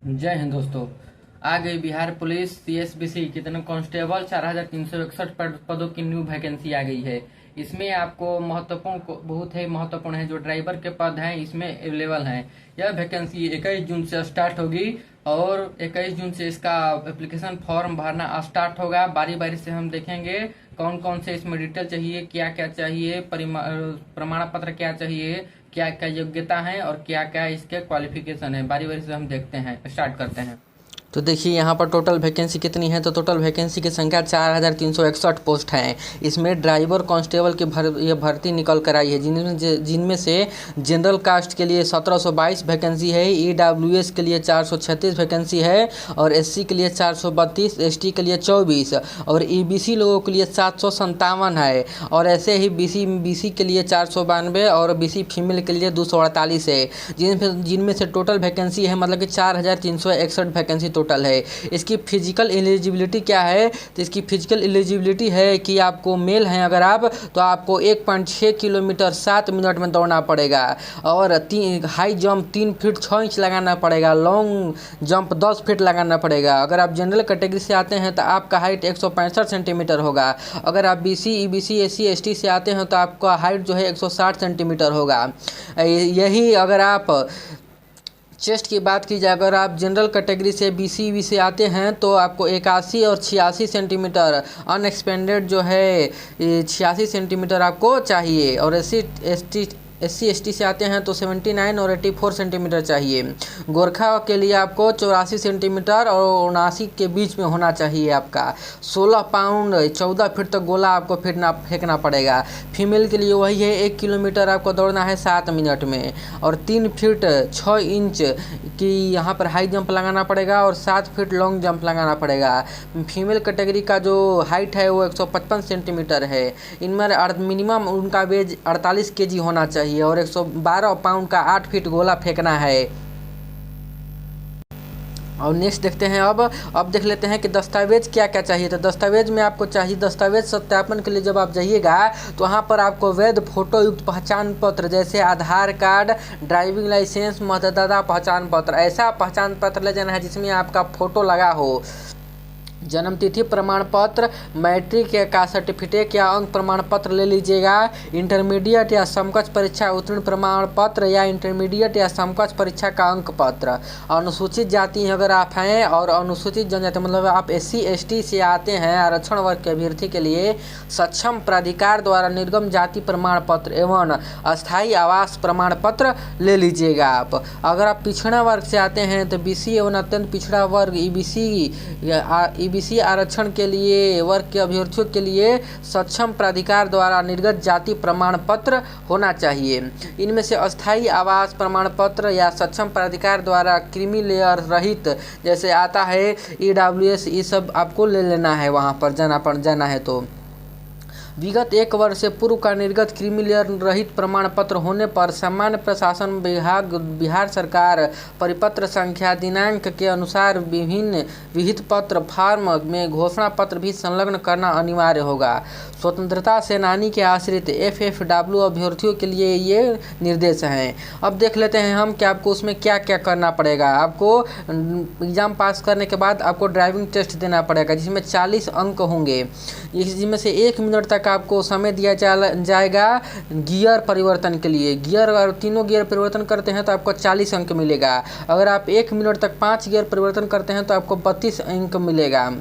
जय हिंद दोस्तों। आ गई बिहार पुलिस सीएसबीसी कितने कांस्टेबल 4361 पदों की न्यू वैकेंसी आ गई है। इसमें आपको बहुत ही महत्वपूर्ण है, जो ड्राइवर के पद हैं इसमें अवेलेबल हैं। यह वैकेंसी 21 जून से स्टार्ट होगी और 21 जून से इसका एप्लीकेशन फॉर्म भरना स्टार्ट होगा। बारी बारी से हम देखेंगे कौन कौन से इसमें डिटेल चाहिए, क्या क्या चाहिए, प्रमाण पत्र क्या चाहिए, क्या क्या योग्यता है और क्या क्या इसके क्वालिफिकेशन है। बारी बारी से हम देखते हैं, स्टार्ट करते हैं। तो देखिए यहाँ पर टोटल वैकेंसी कितनी है। तो टोटल वैकेंसी की संख्या 4361 पोस्ट हैं। इसमें ड्राइवर कांस्टेबल की ये भर्ती निकल कर आई है, जिनमें से जनरल कास्ट के लिए 1722 वैकेंसी है, ईडब्ल्यूएस के लिए 436 वैकेंसी है और एससी के लिए 432, एसटी के लिए 24 और ईबीसी लोगों के लिए 757 है। और ऐसे ही बीसी के लिए 492 और बीसी फीमेल के लिए 248 है। जिनमें से टोटल वैकेंसी है, मतलब कि 4361 वैकेंसी टोटल है। इसकी फिजिकल एलिजिबिलिटी क्या है? तो इसकी फिजिकल एलिजिबिलिटी है कि आपको मेल हैं अगर आप, तो आपको 1.6 किलोमीटर 7 मिनट में दौड़ना पड़ेगा और हाई जंप 3 फीट 6 इंच लगाना पड़ेगा, लॉन्ग जंप 10 फीट लगाना पड़ेगा। अगर आप जनरल कैटेगरी से आते हैं तो आपका हाइट 165 सेंटीमीटर होगा। अगर आप बीसी, ईबीसी, एससी, एसटी से आते हैं तो आपका हाइट जो है 160 सेंटीमीटर होगा। यही अगर आप चेस्ट की बात की जाए, अगर आप जनरल कैटेगरी से बीसी से आते हैं तो आपको 81 और 86 सेंटीमीटर अनएक्सपेंडेड जो है 86 सेंटीमीटर आपको चाहिए। और एससी एसटी से आते हैं तो 79 और 84 सेंटीमीटर चाहिए। गोरखा के लिए आपको 84 सेंटीमीटर और 79 के बीच में होना चाहिए। आपका 16 पाउंड 14 फीट तक गोला आपको फेंकना पड़ेगा। फीमेल के लिए वही है, 1 किलोमीटर आपको दौड़ना है 7 मिनट में और 3 फीट 6 इंच की यहाँ पर हाई जंप लगाना पड़ेगा और 7 फीट लॉन्ग जंप लगाना पड़ेगा। फीमेल कैटेगरी का जो हाइट है वो 155 सेंटीमीटर है। इनमें मिनिमम उनका वेट 48 केजी होना चाहिए और 112 पाउंड का 8 फीट गोला फेंकना है। और नेक्स्ट देखते हैं, अब देख लेते हैं कि दस्तावेज क्या क्या चाहिए। तो दस्तावेज में आपको चाहिए, दस्तावेज सत्यापन के लिए जब आप जाइएगा तो वहाँ पर आपको वैध फोटो युक्त पहचान पत्र जैसे आधार कार्ड, ड्राइविंग लाइसेंस, मतदाता पहचान पत्र, ऐसा पहचान पत्र ले जाना है जिसमें आपका फोटो लगा हो। जन्म तिथि प्रमाण पत्र, मैट्रिक का सर्टिफिकेट या अंक प्रमाण पत्र ले लीजिएगा। इंटरमीडिएट या समकक्ष परीक्षा उत्तीर्ण प्रमाण पत्र या इंटरमीडिएट या समकक्ष परीक्षा का अंक पत्र। अनुसूचित जाति अगर आप हैं और अनुसूचित जनजाति मतलब आप एससी एसटी से आते हैं, आरक्षण वर्ग के अभ्यर्थी के लिए सक्षम प्राधिकार द्वारा निर्गम जाति प्रमाण पत्र एवं अस्थायी आवास प्रमाण पत्र ले लीजिएगा आप। अगर आप पिछड़ा वर्ग से आते हैं तो बीसी एवं अत्यंत पिछड़ा वर्ग ईबीसी आरक्षण के लिए वर्ग के अभ्यर्थियों के लिए सक्षम प्राधिकार द्वारा निर्गत जाति प्रमाण पत्र होना चाहिए। इनमें से अस्थायी आवास प्रमाण पत्र या सक्षम प्राधिकार द्वारा क्रीमी लेयर रहित जैसे आता है ईडब्ल्यूएस, ये सब आपको ले लेना है। वहाँ पर जाना है तो विगत 1 वर्ष से पूर्व का निर्गत क्रीमी लेयर रहित प्रमाण पत्र होने पर सामान्य प्रशासन विभाग बिहार सरकार परिपत्र संख्या दिनांक के अनुसार विभिन्न विहित पत्र फॉर्म में घोषणा पत्र भी संलग्न करना अनिवार्य होगा। स्वतंत्रता सेनानी के आश्रित एफएफडब्ल्यू अभ्यर्थियों के लिए ये निर्देश हैं। अब देख लेते हैं हम कि आपको उसमें क्या क्या करना पड़ेगा। आपको एग्ज़ाम पास करने के बाद आपको ड्राइविंग टेस्ट देना पड़ेगा जिसमें 40 अंक होंगे। जिसमें से 1 मिनट तक आपको समय दिया जाएगा गियर परिवर्तन के लिए। अगर तीनों गियर परिवर्तन करते हैं तो आपको 40 अंक मिलेगा। अगर आप 1 मिनट तक 5 गियर परिवर्तन करते हैं तो आपको 32 अंक मिलेगा।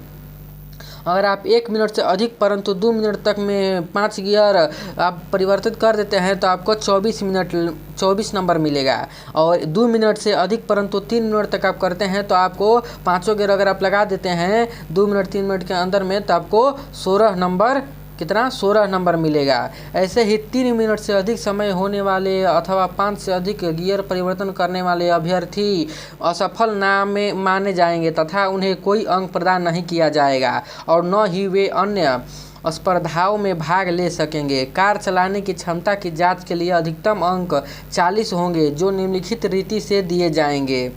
अगर आप 1 मिनट से अधिक परंतु 2 मिनट तक में 5 गियर आप परिवर्तित कर देते हैं तो आपको 24 नंबर मिलेगा। और 2 मिनट से अधिक परंतु 3 मिनट तक आप करते हैं तो आपको 5 गियर अगर आप लगा देते हैं 2 मिनट 3 मिनट के अंदर में तो आपको 16 नंबर मिलेगा। ऐसे ही 3 मिनट से अधिक समय होने वाले अथवा 5 से अधिक गियर परिवर्तन करने वाले अभ्यर्थी असफल माने जाएंगे तथा उन्हें कोई अंक प्रदान नहीं किया जाएगा और न ही वे अन्य स्पर्धाओं में भाग ले सकेंगे। कार चलाने की क्षमता की जांच के लिए अधिकतम अंक 40 होंगे जो निम्नलिखित रीति से दिए जाएंगे।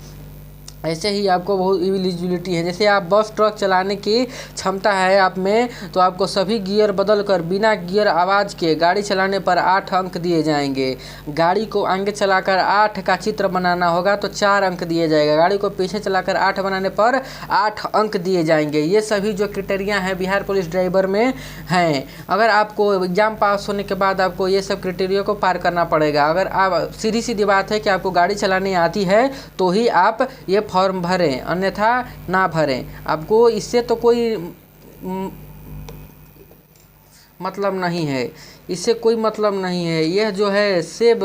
ऐसे ही आपको बहुत एलिजिबिलिटी है। जैसे आप बस ट्रक चलाने की क्षमता है आप में, तो आपको सभी गियर बदल कर बिना गियर आवाज़ के गाड़ी चलाने पर 8 अंक दिए जाएंगे। गाड़ी को आगे चलाकर 8 का चित्र बनाना होगा तो 4 अंक दिए जाएगा। गाड़ी को पीछे चलाकर 8 बनाने पर 8 अंक दिए जाएंगे। ये सभी जो क्राइटेरिया हैं बिहार पुलिस ड्राइवर में हैं। अगर आपको एग्ज़ाम पास होने के बाद आपको ये सब क्राइटेरिया को पार करना पड़ेगा। अगर आप सीधी सीधी बात है कि आपको गाड़ी चलाने आती है तो ही आप ये फॉर्म भरें, अन्यथा ना भरें। आपको इससे तो कोई मतलब नहीं है, इससे कोई मतलब नहीं है। यह जो है सेब